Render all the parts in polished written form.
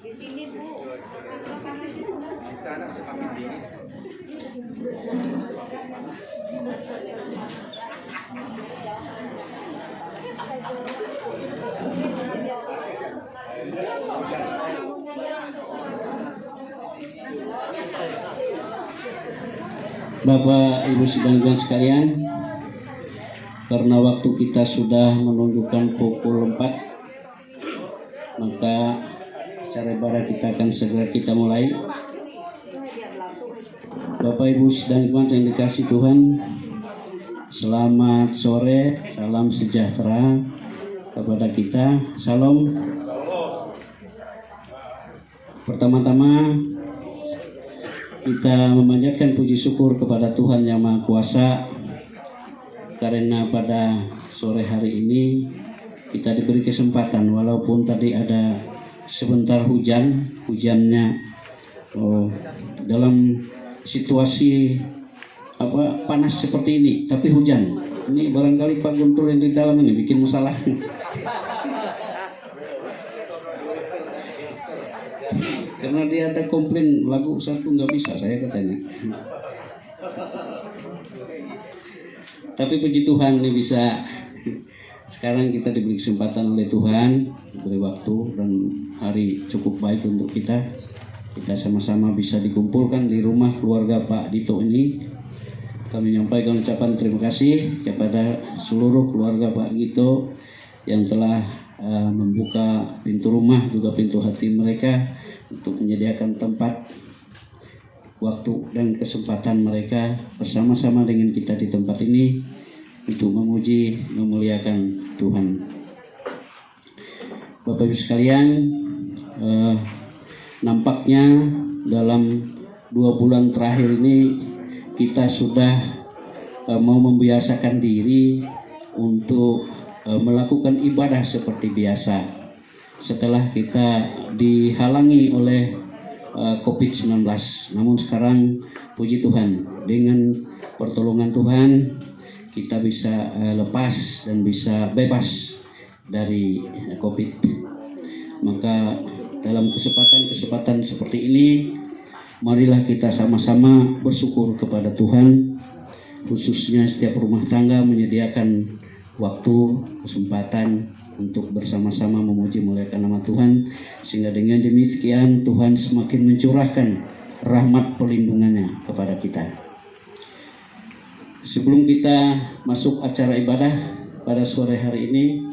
Di sini Bu. Di sana semakin dingin. Bapak, Ibu sidang sekalian, karena waktu kita sudah menunjukkan pukul 4, maka acara ibadah kita akan segera kita mulai. Bapak, Ibu sidang yang dikasih Tuhan, selamat sore, salam sejahtera kepada kita. Salam. Pertama-tama kita memanjatkan puji syukur kepada Tuhan Yang Maha Kuasa, karena pada sore hari ini kita diberi kesempatan, walaupun tadi ada sebentar hujannya dalam situasi panas seperti ini, tapi hujan. Ini barangkali Pak Guntur yang di dalam ini bikin masalah. Karena dia ada komplain lagu satu nggak bisa, saya katanya. Tapi puji Tuhan ini bisa. Sekarang kita diberi kesempatan oleh Tuhan, diberi waktu dan hari cukup baik untuk kita. Kita sama-sama bisa dikumpulkan di rumah keluarga Pak Dito ini. Kami menyampaikan ucapan terima kasih kepada seluruh keluarga Pak Dito yang telah membuka pintu rumah juga pintu hati mereka untuk menyediakan tempat, waktu dan kesempatan mereka bersama-sama dengan kita di tempat ini untuk memuji, memuliakan Tuhan. Bapak Ibu sekalian, nampaknya dalam 2 bulan terakhir ini kita sudah mau membiasakan diri untuk melakukan ibadah seperti biasa. Setelah kita dihalangi oleh COVID-19, namun sekarang puji Tuhan, dengan pertolongan Tuhan kita bisa lepas dan bisa bebas dari COVID. Maka dalam kesempatan seperti ini, marilah kita sama-sama bersyukur kepada Tuhan, khususnya setiap rumah tangga menyediakan waktu, kesempatan untuk bersama-sama memuji muliakan nama Tuhan, sehingga dengan demikian Tuhan semakin mencurahkan rahmat perlindungannya kepada kita. Sebelum kita masuk acara ibadah pada sore hari ini,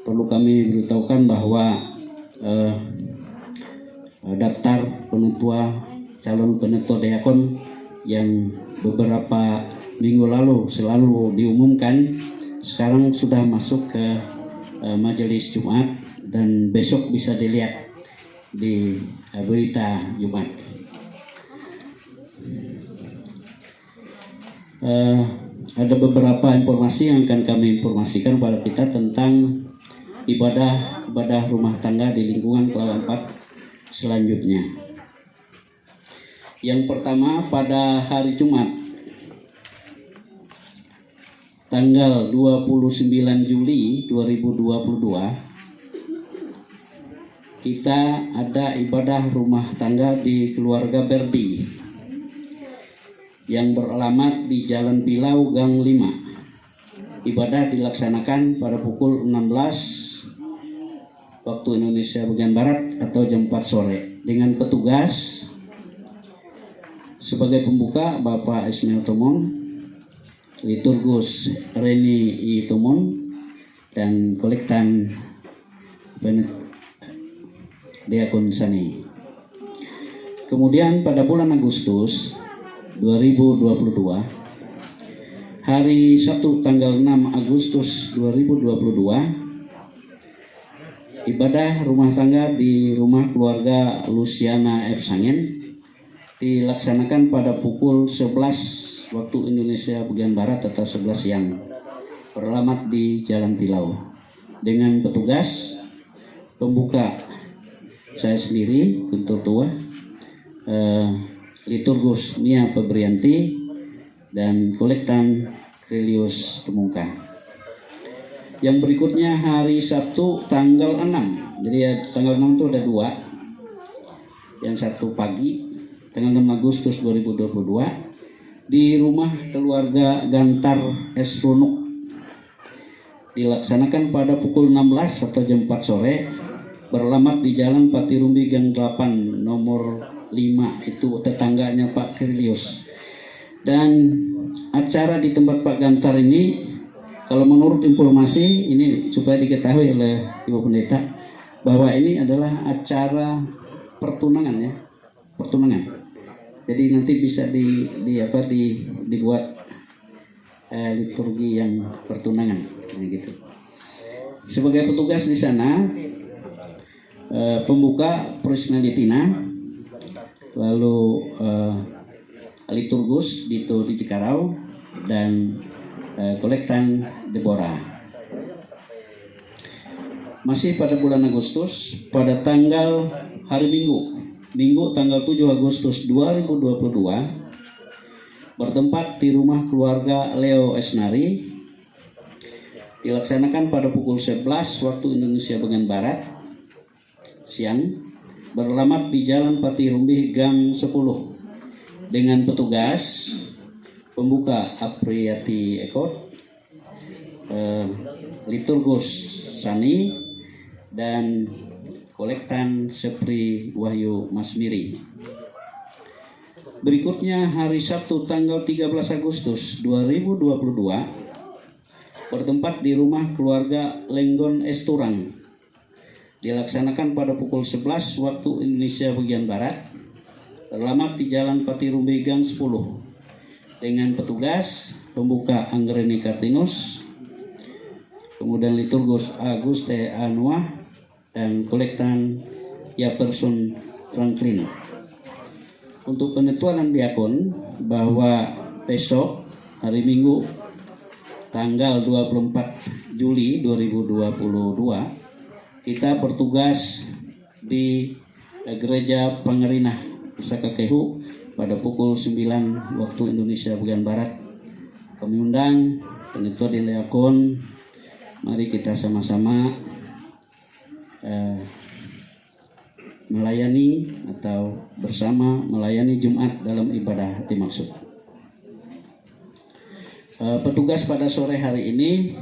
perlu kami beritahukan bahwa daftar penetua calon penetua diakon yang beberapa minggu lalu selalu diumumkan sekarang sudah masuk ke majelis Jumat, dan besok bisa dilihat di berita Jumat. Ada beberapa informasi yang akan kami informasikan kepada kita tentang ibadah rumah tangga di lingkungan Kuala Empat selanjutnya. Yang pertama, pada hari Jumat tanggal 29 Juli 2022 kita ada ibadah rumah tangga di keluarga Berdi yang beralamat di Jalan Pilau Gang 5. Ibadah dilaksanakan pada pukul 16 waktu Indonesia bagian Barat atau jam 4 sore dengan petugas sebagai pembuka Bapak Ismail Tomon, liturgus Reni I. Tomon, dan kolektan Diakon Sani. Kemudian pada bulan Agustus 2022, hari Sabtu tanggal 6 Agustus 2022, ibadah rumah tangga di rumah keluarga Luciana F. Sangen dilaksanakan pada pukul 11 waktu Indonesia bagian Barat atau 11 siang, beralamat di Jalan Pilau. Dengan petugas pembuka saya sendiri, Guntur Tua, Liturgus Nia Febrianti, dan Kolektan Relius Tumungka. Yang berikutnya hari Sabtu tanggal 6. Jadi ya, tanggal 6 itu ada 2. Yang satu pagi tanggal 6 Agustus 2022 di rumah keluarga Gantar S. Runuk, dilaksanakan pada pukul 16 atau jam 4 sore, beralamat di Jalan Patirumbi Gang 8 nomor 5, itu tetangganya Pak Kirlius. Dan acara di tempat Pak Gantar ini, kalau menurut informasi ini supaya diketahui oleh Ibu Pendeta, bahwa ini adalah acara pertunangan ya, pertunangan. Jadi nanti bisa dibuat liturgi yang pertunangan, gitu. Sebagai petugas di sana, pembuka Prisnaditina, lalu liturgus Dito di Cikarau, dan Kolektan Deborah. Masih pada bulan Agustus, pada tanggal hari Minggu tanggal 7 Agustus 2022, bertempat di rumah keluarga Leo Esnari, dilaksanakan pada pukul 11 waktu Indonesia bagian Barat siang, beralamat di Jalan Patirumbi Gang 10 dengan petugas pembuka Apriyati Eko, liturgus Sani, dan Kolektan Sepri Wahyu Masmiri. Berikutnya hari Sabtu tanggal 13 Agustus 2022, bertempat di rumah keluarga Lenggon Esturang, dilaksanakan pada pukul 11 waktu Indonesia bagian Barat, beralamat di Jalan Patirumbi Gang 10 dengan petugas pembuka Anggreni Kartinus, kemudian liturgus Aguste Anwah, dan Kolektan Yaperson Franklin. Untuk penentuan diakon, bahwa besok hari Minggu tanggal 24 Juli 2022 kita bertugas di Gereja Pangerinah Pusaka Kehu pada pukul 9 waktu Indonesia bagian Barat. Kami undang penentuan diakon, mari kita sama-sama melayani atau bersama melayani Jumat dalam ibadah dimaksud. Petugas pada sore hari ini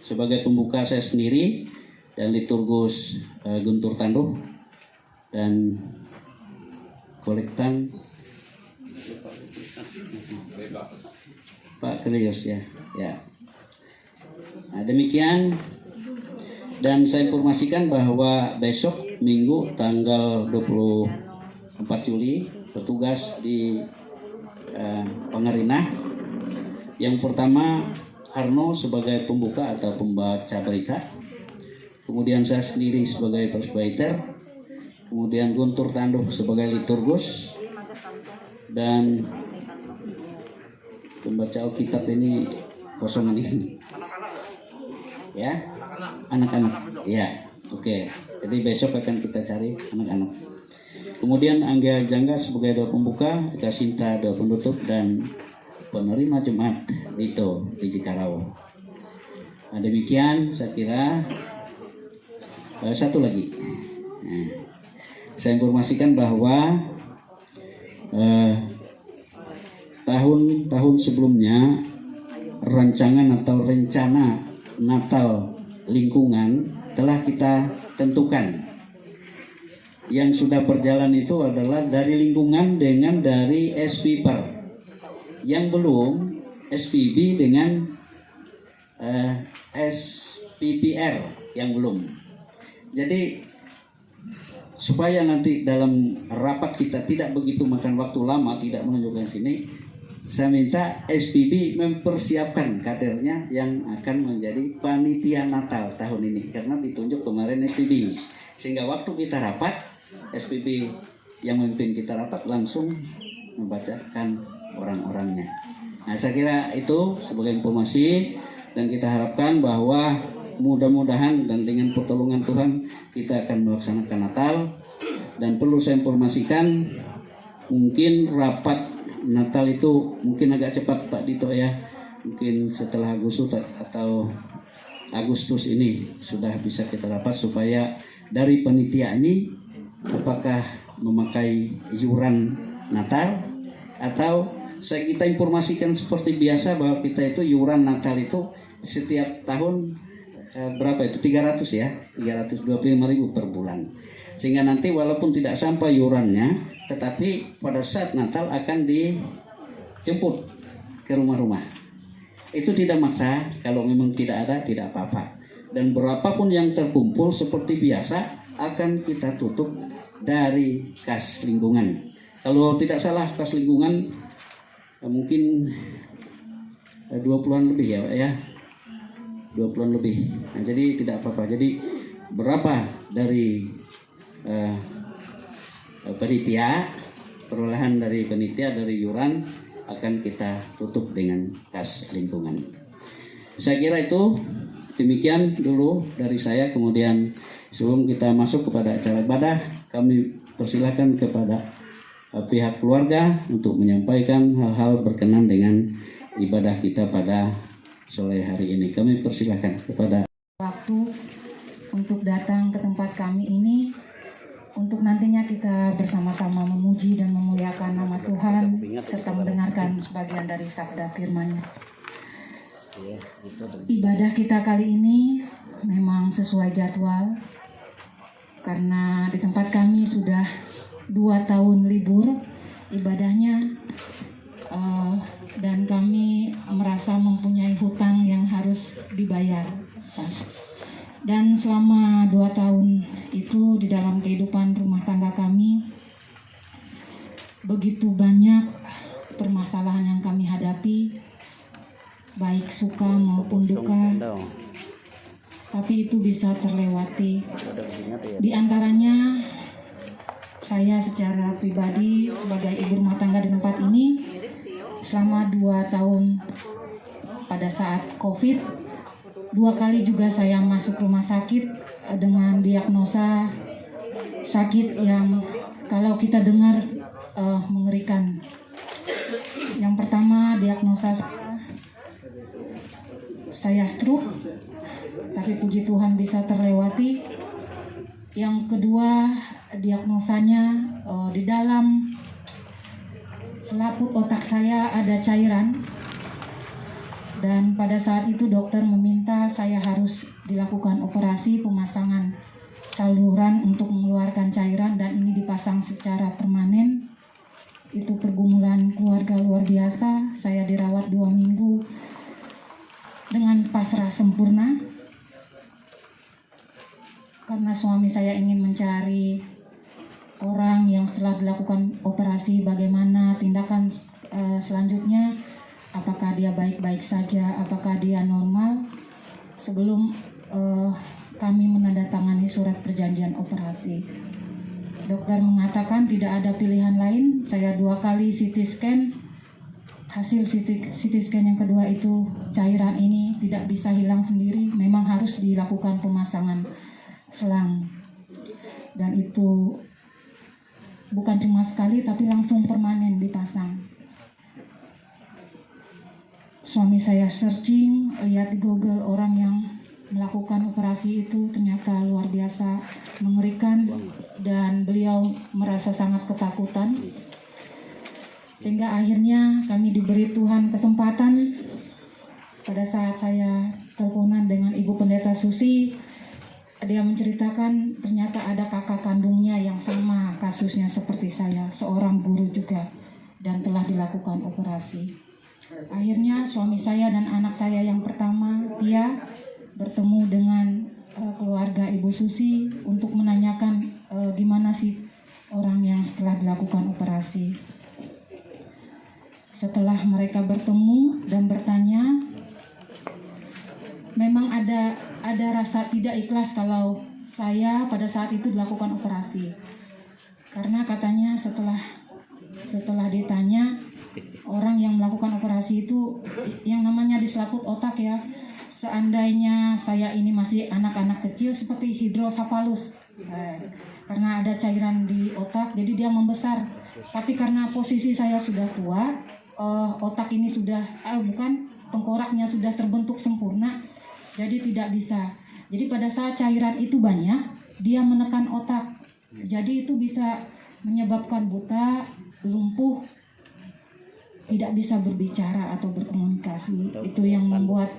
sebagai pembuka saya sendiri dan liturgus Guntur Tanduh dan Kolektan Pak Krius ya. Nah, demikian. Dan saya informasikan bahwa besok Minggu tanggal 24 Juli petugas di Pangerinah, yang pertama Harno sebagai pembuka atau pembaca berita, kemudian saya sendiri sebagai presbiter, kemudian Guntur Tanduh sebagai liturgus, dan pembaca Alkitab ini kosongan ini ya, anak-anak ya, oke. Jadi besok akan kita cari anak-anak. Kemudian Angga Jangga sebagai doa pembuka, Eka Sinta doa penutup, dan penerima Jumat Dito di Cikarau. Nah, demikian saya kira. Satu lagi, saya informasikan bahwa tahun-tahun sebelumnya rancangan atau rencana Natal lingkungan telah kita tentukan. Yang sudah berjalan itu adalah dari lingkungan dengan dari SPPR. Yang belum SPB dengan SPPR yang belum. Jadi supaya nanti dalam rapat kita tidak begitu makan waktu lama, tidak menunjukkan sini, saya minta SPB mempersiapkan kadernya yang akan menjadi panitia Natal tahun ini, karena ditunjuk kemarin SPB, sehingga waktu kita rapat SPB yang memimpin kita rapat langsung membacakan orang-orangnya. Nah, saya kira itu sebagai informasi, dan kita harapkan bahwa mudah-mudahan dan dengan pertolongan Tuhan kita akan melaksanakan Natal. Dan perlu saya informasikan, mungkin rapat Natal itu mungkin agak cepat Pak Dito ya, mungkin setelah Agustus ini sudah bisa kita rapat, supaya dari panitia ini apakah memakai iuran Natal atau kita informasikan seperti biasa bahwa kita itu iuran Natal itu setiap tahun berapa itu 300 ya, 325.000 per bulan. Sehingga nanti walaupun tidak sampai iurannya, tetapi pada saat Natal akan dijemput ke rumah-rumah. Itu tidak maksa, kalau memang tidak ada tidak apa-apa. Dan berapapun yang terkumpul seperti biasa akan kita tutup dari kas lingkungan. Kalau tidak salah kas lingkungan mungkin 20-an lebih ya Pak ya. 20-an lebih. Nah, jadi tidak apa-apa. Jadi berapa dari panitia, perolehan dari panitia dari iuran akan kita tutup dengan kas lingkungan. Saya kira itu demikian dulu dari saya. Kemudian sebelum kita masuk kepada acara ibadah, kami persilakan kepada pihak keluarga untuk menyampaikan hal-hal berkenan dengan ibadah kita pada sore hari ini. Kami persilakan kepada waktu untuk datang ke tempat kami ini, untuk nantinya kita bersama-sama memuji dan memuliakan nama Tuhan serta mendengarkan sebagian dari sabda firman-Nya. Ibadah kita kali ini memang sesuai jadwal, karena di tempat kami sudah 2 tahun libur ibadahnya, dan kami merasa mempunyai hutang yang harus dibayar. Dan selama 2 tahun itu di dalam kehidupan rumah tangga kami, begitu banyak permasalahan yang kami hadapi, baik suka maupun duka, tapi itu bisa terlewati. Di antaranya saya secara pribadi sebagai ibu rumah tangga di tempat ini, selama 2 tahun pada saat COVID, 2 kali juga saya masuk rumah sakit dengan diagnosa sakit yang kalau kita dengar mengerikan. Yang pertama diagnosa saya stroke, tapi puji Tuhan bisa terlewati. Yang kedua diagnosanya di dalam selaput otak saya ada cairan. Dan pada saat itu dokter meminta saya harus dilakukan operasi pemasangan saluran untuk mengeluarkan cairan, dan ini dipasang secara permanen. Itu pergumulan keluarga luar biasa. Saya dirawat 2 minggu dengan pasrah sempurna, karena suami saya ingin mencari orang yang setelah dilakukan operasi bagaimana tindakan selanjutnya. Apakah dia baik-baik saja, apakah dia normal, sebelum kami menandatangani surat perjanjian operasi. Dokter mengatakan tidak ada pilihan lain. Saya 2 kali CT scan, hasil CT scan yang kedua itu cairan ini tidak bisa hilang sendiri, memang harus dilakukan pemasangan selang. Dan itu bukan cuma sekali, tapi langsung permanen dipasang. Suami saya searching, lihat di Google orang yang melakukan operasi itu, ternyata luar biasa mengerikan, dan beliau merasa sangat ketakutan. Sehingga akhirnya kami diberi Tuhan kesempatan. Pada saat saya teleponan dengan Ibu Pendeta Susi, dia menceritakan ternyata ada kakak kandungnya yang sama kasusnya seperti saya, seorang guru juga, dan telah dilakukan operasi. Akhirnya suami saya dan anak saya yang pertama, dia bertemu dengan keluarga Ibu Susi untuk menanyakan gimana sih orang yang setelah dilakukan operasi. Setelah mereka bertemu dan bertanya, memang ada rasa tidak ikhlas kalau saya pada saat itu dilakukan operasi. Karena katanya setelah ditanya, orang yang melakukan operasi itu seandainya saya ini masih anak-anak kecil seperti hidrosefalus, karena ada cairan di otak jadi dia membesar. Tapi karena posisi saya sudah tua, otak ini sudah tengkoraknya sudah terbentuk sempurna, jadi tidak bisa. Jadi pada saat cairan itu banyak, dia menekan otak, jadi itu bisa menyebabkan buta, lumpuh, tidak bisa berbicara atau berkomunikasi. Itu yang membuat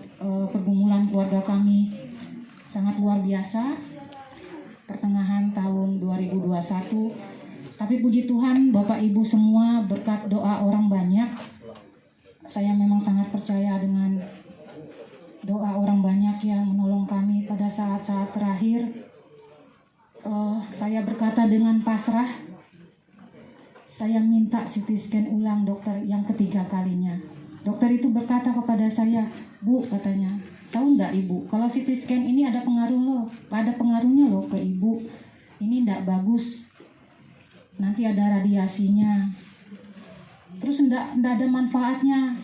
pergumulan keluarga kami sangat luar biasa pertengahan tahun 2021. Tapi puji Tuhan, Bapak Ibu semua, berkat doa orang banyak, saya memang sangat percaya dengan doa orang banyak yang menolong kami pada saat-saat terakhir. Saya berkata dengan pasrah, saya minta CT scan ulang dokter yang ketiga kalinya. Dokter itu berkata kepada saya, "Bu," katanya, "tahu enggak Ibu, kalau CT scan ini ada pengaruhnya loh ke Ibu. Ini enggak bagus. Nanti ada radiasinya. Terus enggak ada manfaatnya.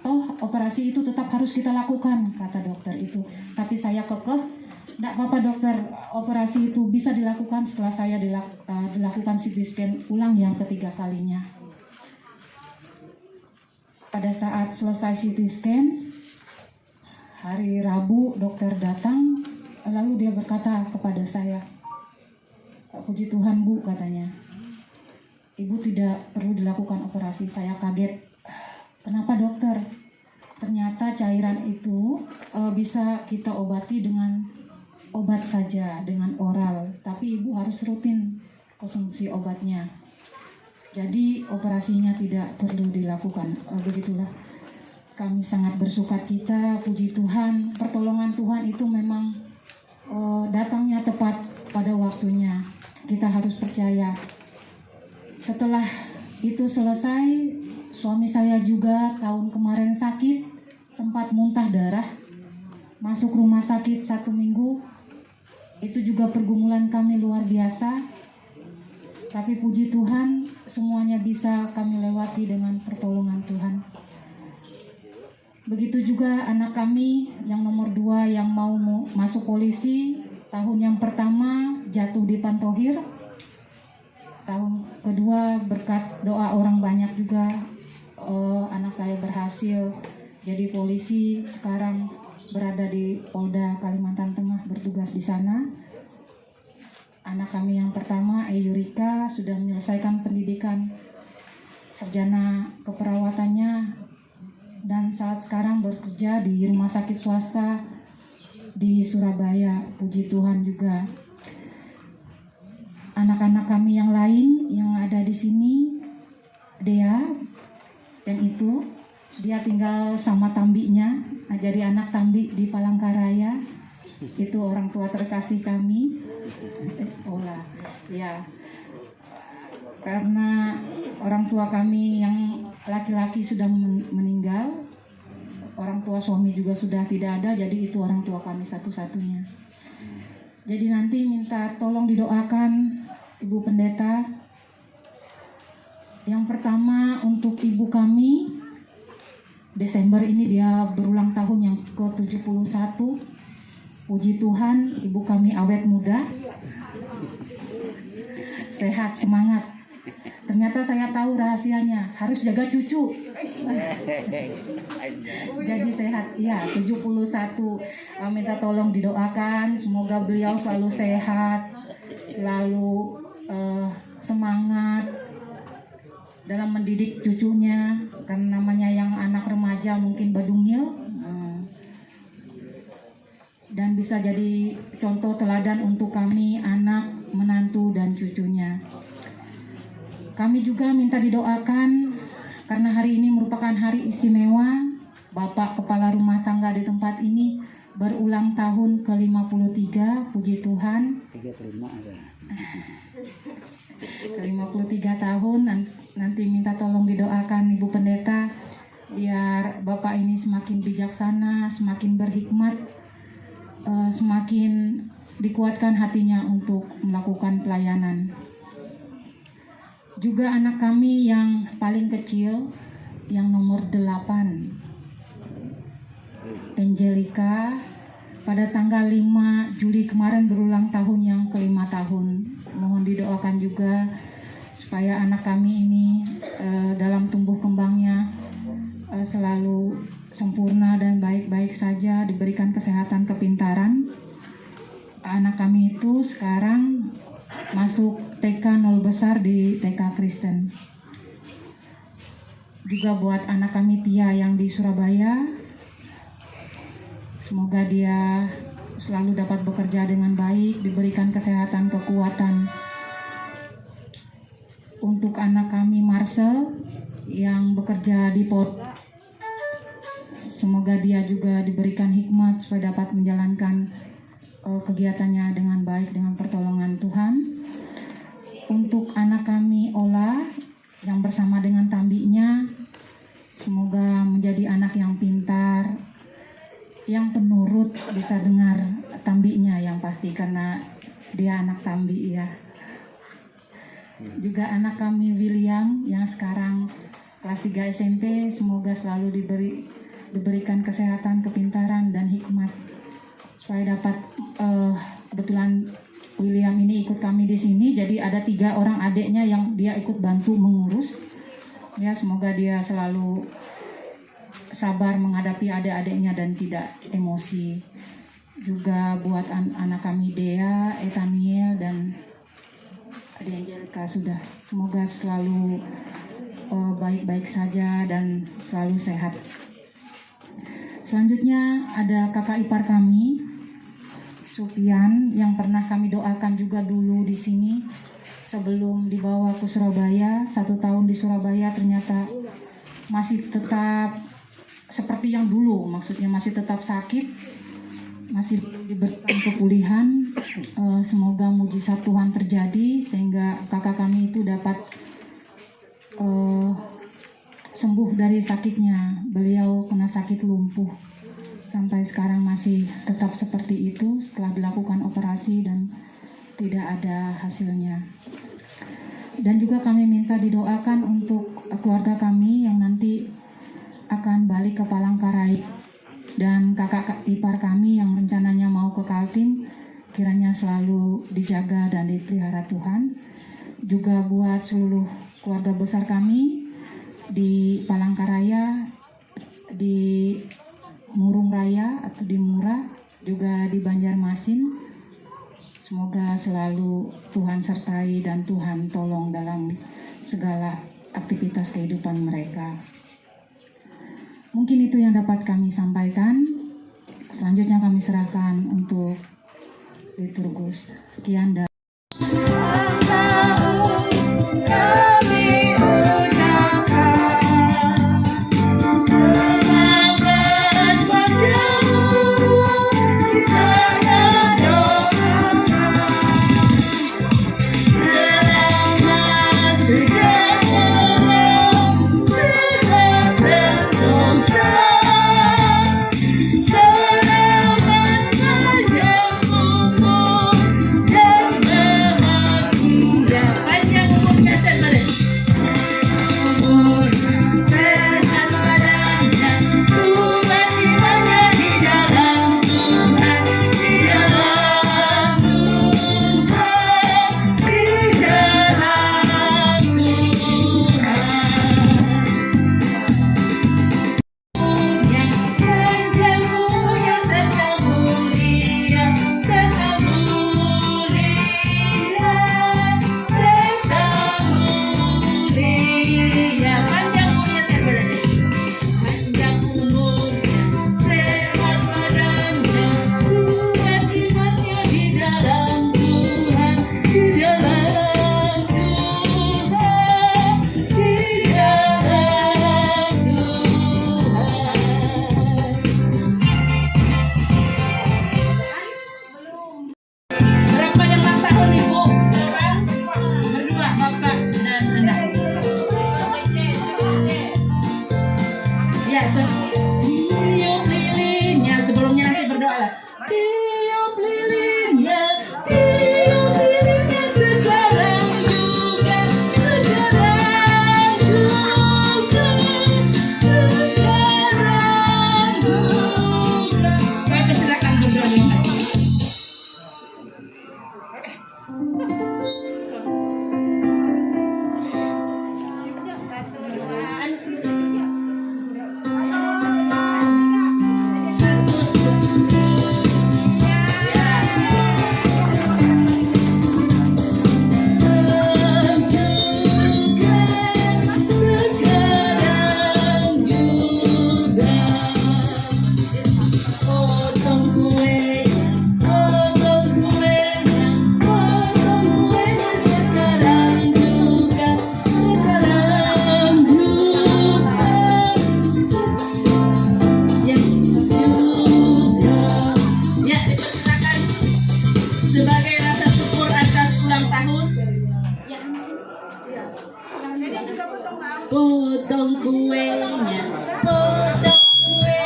Oh, operasi itu tetap harus kita lakukan," kata dokter itu. Tapi saya kekeh, "Enggak apa-apa dokter, operasi itu bisa dilakukan setelah saya dilakukan CT scan ulang yang ketiga kalinya." Pada saat selesai CT scan, hari Rabu dokter datang, lalu dia berkata kepada saya, "Puji Tuhan Bu," katanya, "Ibu tidak perlu dilakukan operasi." Saya kaget. "Kenapa dokter?" Ternyata cairan itu bisa kita obati dengan obat saja, dengan oral, tapi Ibu harus rutin konsumsi obatnya. Jadi operasinya tidak perlu dilakukan. Begitulah. Kami sangat bersukacita, puji Tuhan. Pertolongan Tuhan itu memang datangnya tepat pada waktunya. Kita harus percaya. Setelah itu selesai, suami saya juga tahun kemarin sakit, sempat muntah darah, masuk rumah sakit 1 minggu. Itu juga pergumulan kami luar biasa. Tapi puji Tuhan, semuanya bisa kami lewati dengan pertolongan Tuhan. Begitu juga anak kami yang nomor 2 yang mau masuk polisi. Tahun yang pertama jatuh di Pantohir. Tahun kedua berkat doa orang banyak juga anak saya berhasil jadi polisi. Sekarang berada di Polda Kalimantan Tengah, bertugas di sana. Anak kami yang pertama, Eyurika, sudah menyelesaikan pendidikan sarjana keperawatannya dan saat sekarang bekerja di rumah sakit swasta di Surabaya. Puji Tuhan juga. Anak-anak kami yang lain yang ada di sini, Dea, yang itu, dia tinggal sama tambinya, jadi anak tambi di Palangkaraya. Itu orang tua terkasih kami. Olah, ya. Karena orang tua kami yang laki-laki sudah meninggal, orang tua suami juga sudah tidak ada, jadi itu orang tua kami satu-satunya. Jadi nanti minta tolong didoakan Ibu Pendeta. Yang pertama untuk ibu kami, Desember ini dia berulang tahun yang ke-71. Puji Tuhan, ibu kami awet muda, sehat, semangat. Ternyata saya tahu rahasianya, harus jaga cucu. Jadi sehat, ya 71. Minta tolong didoakan, semoga beliau selalu sehat, selalu semangat dalam mendidik cucunya. Kan namanya yang anak remaja mungkin badungil. Dan bisa jadi contoh teladan untuk kami, anak, menantu, dan cucunya. Kami juga minta didoakan karena hari ini merupakan hari istimewa. Bapak Kepala Rumah Tangga di tempat ini berulang tahun ke-53, puji Tuhan. 53 tahun, nanti minta tolong didoakan Ibu Pendeta, biar Bapak ini semakin bijaksana, semakin berhikmat, semakin dikuatkan hatinya untuk melakukan pelayanan. Juga anak kami yang paling kecil, yang nomor 8, Angelica pada tanggal 5 Juli kemarin berulang tahun yang ke-5 tahun. Mohon didoakan juga supaya anak kami ini dalam tumbuh kembangnya selalu sempurna dan baik-baik saja, diberikan kesehatan, kepintaran. Anak kami itu sekarang masuk TK 0 besar di TK Kristen. Juga buat anak kami Tia yang di Surabaya, semoga dia selalu dapat bekerja dengan baik, diberikan kesehatan, kekuatan. Untuk anak kami Marcel yang bekerja di Polda, semoga dia juga diberikan hikmat supaya dapat menjalankan kegiatannya dengan baik dengan pertolongan Tuhan. Untuk anak kami Ola yang bersama dengan Tambinya, semoga menjadi anak yang pintar, yang penurut, bisa dengar Tambinya yang pasti karena dia anak Tambi ya. Juga anak kami William yang sekarang kelas 3 SMP, semoga selalu diberikan kesehatan, kepintaran dan hikmat supaya dapat kebetulan William ini ikut kami di sini, jadi ada 3 orang adiknya yang dia ikut bantu mengurus. Ya, semoga dia selalu sabar menghadapi adik-adiknya dan tidak emosi. Juga buat anak kami Dea, Etaniel dan Adik Angelica sudah. Semoga selalu baik-baik saja dan selalu sehat. Selanjutnya ada kakak ipar kami, Supian, yang pernah kami doakan juga dulu di sini sebelum dibawa ke Surabaya. 1 tahun di Surabaya ternyata masih tetap seperti yang dulu, maksudnya masih tetap sakit, masih diberikan pemulihan. Semoga mujizat Tuhan terjadi sehingga kakak kami itu dapat sembuh dari sakitnya. Beliau kena sakit lumpuh, sampai sekarang masih tetap seperti itu setelah dilakukan operasi dan tidak ada hasilnya. Dan juga kami minta didoakan untuk keluarga kami yang nanti akan balik ke Palangkaraya, dan kakak ipar kami yang rencananya mau ke Kaltim, kiranya selalu dijaga dan dipelihara Tuhan. Juga buat seluruh keluarga besar kami di Palangkaraya, di Murung Raya atau di Murah, juga di Banjarmasin. Semoga selalu Tuhan sertai dan Tuhan tolong dalam segala aktivitas kehidupan mereka. Mungkin itu yang dapat kami sampaikan. Selanjutnya kami serahkan untuk liturgus. Sekian dan potong kuenya, potong kuenya.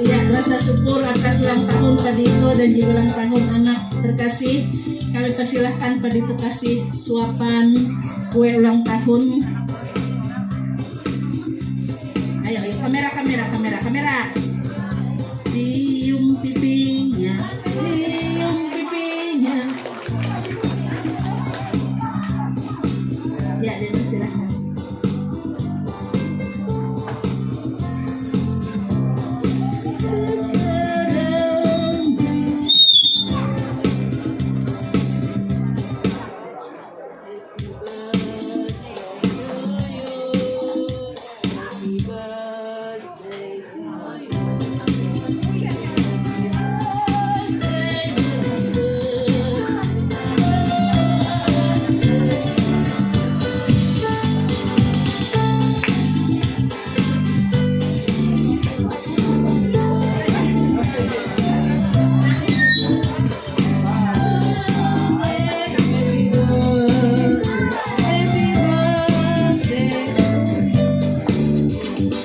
Ya, rasa syukur atas ulang tahun Pak Dito dan juga ulang tahun anak terkasih. Kami persilahkan Pak Dito kasih suapan kue ulang tahun. Ayo, kamera. Cium pipinya, cium pipinya. Ya, jadi silahkan.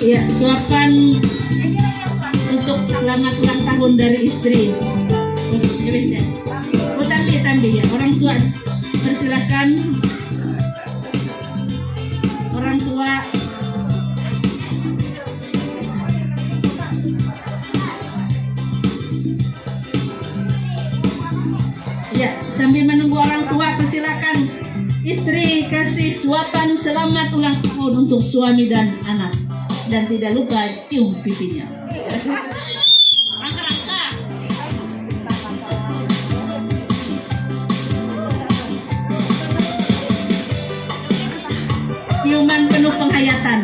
Ya, suapan untuk selamat ulang tahun dari istri. Oh, tambi ya. Orang tua persilakan. Orang tua. Ya, sambil menunggu orang tua persilakan istri kasih suapan selamat ulang tahun untuk suami dan anak. Dan tidak lupa cium pipinya. Ciuman penuh penghayatan.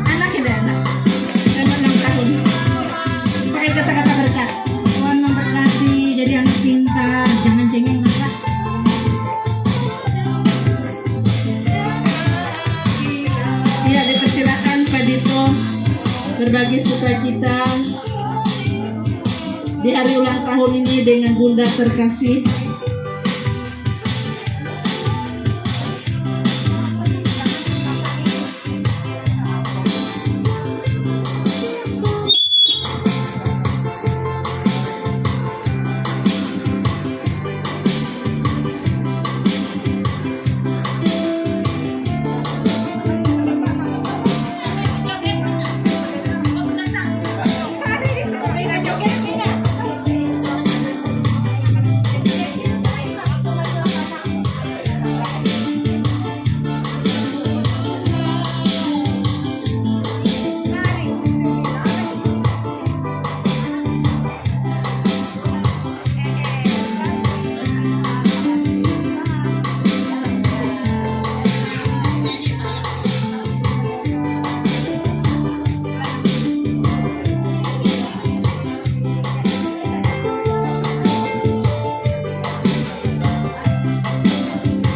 Anak ya, anak. Selamat ulang tahun. Pakai kata-kata berkat. Tuhan memberkati jadi anak pintar, jangan cengeng anak. Ya, dipersilakan Pak Dito berbagi sukacita di hari ulang tahun ini dengan bunda terkasih.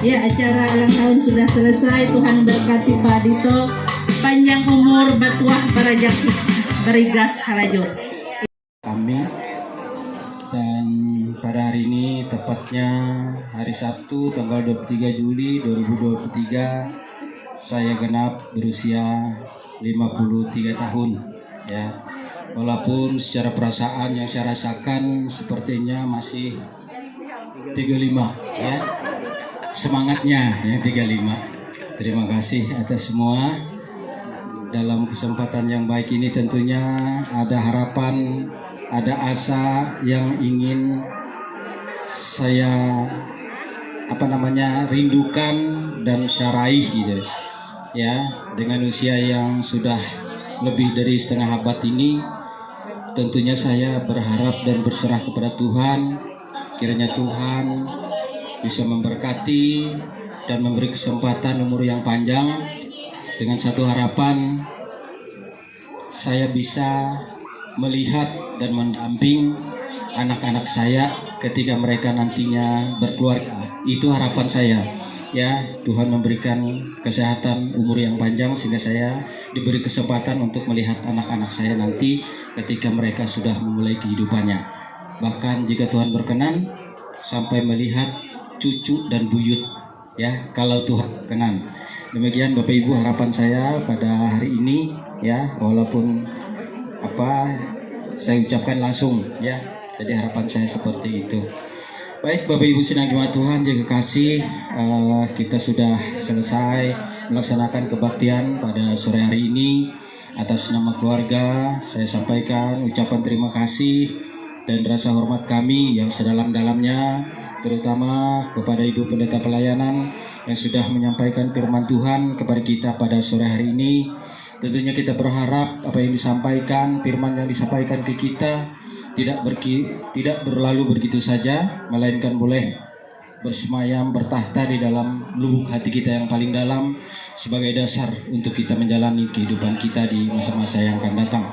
Ya, acara ulang tahun sudah selesai. Tuhan berkati Pak Dito, panjang umur, batuah, barajak, berigas, halajo. Kami dan pada hari ini tepatnya hari Sabtu tanggal 23 Juli 2023 saya genap berusia 53 tahun ya. Walaupun secara perasaan yang saya rasakan sepertinya masih 35 ya. Semangatnya yang 35. Terima kasih atas semua. Dalam kesempatan yang baik ini tentunya ada harapan, ada asa yang ingin saya rindukan dan syaraih gitu ya. Dengan usia yang sudah lebih dari setengah abad ini, tentunya saya berharap dan berserah kepada Tuhan, kiranya Tuhan bisa memberkati dan memberi kesempatan umur yang panjang, dengan satu harapan saya bisa melihat dan mendamping anak-anak saya ketika mereka nantinya berkeluarga. Itu harapan saya. Ya, Tuhan memberikan kesehatan, umur yang panjang sehingga saya diberi kesempatan untuk melihat anak-anak saya nanti ketika mereka sudah memulai kehidupannya. Bahkan jika Tuhan berkenan sampai melihat cucu dan buyut, ya, kalau Tuhan berkenan. Demikian Bapak Ibu harapan saya pada hari ini, ya, walaupun saya ucapkan langsung, ya. Jadi harapan saya seperti itu. Baik Bapak Ibu sidang jemaat Tuhan yang kekasih, kita sudah selesai melaksanakan kebaktian pada sore hari ini. Atas nama keluarga saya sampaikan ucapan terima kasih dan rasa hormat kami yang sedalam-dalamnya, terutama kepada Ibu Pendeta Pelayanan yang sudah menyampaikan firman Tuhan kepada kita pada sore hari ini. Tentunya kita berharap apa yang disampaikan, firman yang disampaikan ke kita tidak berlalu begitu saja, melainkan boleh bersemayam, bertahta di dalam lubuk hati kita yang paling dalam sebagai dasar untuk kita menjalani kehidupan kita di masa-masa yang akan datang.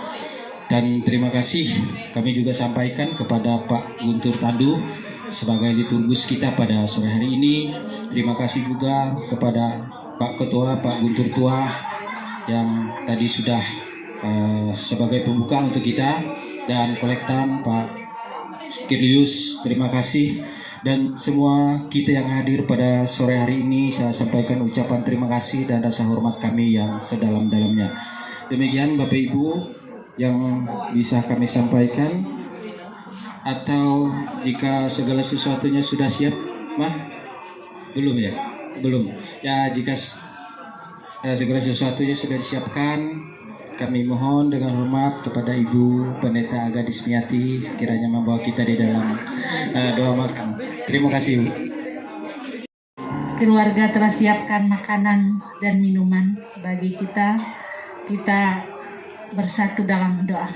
Dan terima kasih kami juga sampaikan kepada Pak Guntur Tandu sebagai liturgus kita pada sore hari ini. Terima kasih juga kepada Pak Ketua, Pak Guntur Tua yang tadi sudah sebagai pembuka untuk kita, dan kolektan Pak Kirlius, terima kasih, dan semua kita yang hadir pada sore hari ini saya sampaikan ucapan terima kasih dan rasa hormat kami yang sedalam-dalamnya. Demikian Bapak Ibu yang bisa kami sampaikan, atau jika segala sesuatunya sudah siap, belum ya? Belum. Ya, jika segala sesuatunya sudah disiapkan, kami mohon dengan hormat kepada Ibu Pendeta Gadis Miati kiranya membawa kita di dalam doa makan. Terima kasih. Keluarga telah siapkan makanan dan minuman bagi kita. Kita bersatu dalam doa.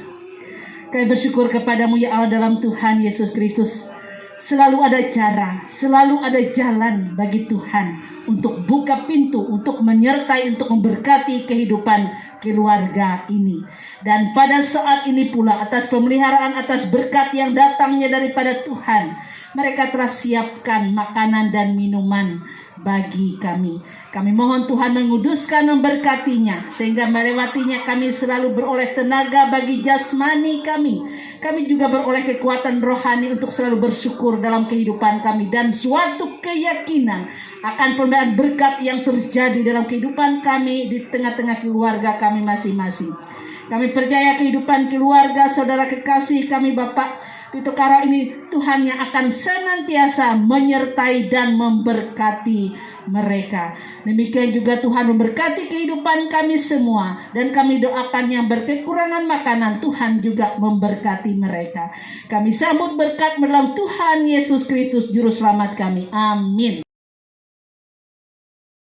Kami bersyukur kepadamu ya Allah dalam Tuhan Yesus Kristus. Selalu ada cara, selalu ada jalan bagi Tuhan untuk buka pintu, untuk menyertai, untuk memberkati kehidupan keluarga ini. Dan pada saat ini pula atas pemeliharaan, atas berkat yang datangnya daripada Tuhan, mereka telah siapkan makanan dan minuman bagi kami. Kami mohon Tuhan menguduskan, memberkatinya, sehingga melewatinya kami selalu beroleh tenaga bagi jasmani kami. Kami juga beroleh kekuatan rohani untuk selalu bersyukur dalam kehidupan kami, dan suatu keyakinan akan pemberian berkat yang terjadi dalam kehidupan kami di tengah-tengah keluarga kami masing-masing. Kami percaya kehidupan keluarga saudara kekasih kami Bapak di Tokaro ini, Tuhan yang akan senantiasa menyertai dan memberkati mereka. Demikian juga Tuhan memberkati kehidupan kami semua, dan kami doakan yang berkekurangan makanan, Tuhan juga memberkati mereka. Kami sambut berkat dalam Tuhan Yesus Kristus Juru Selamat kami. Amin.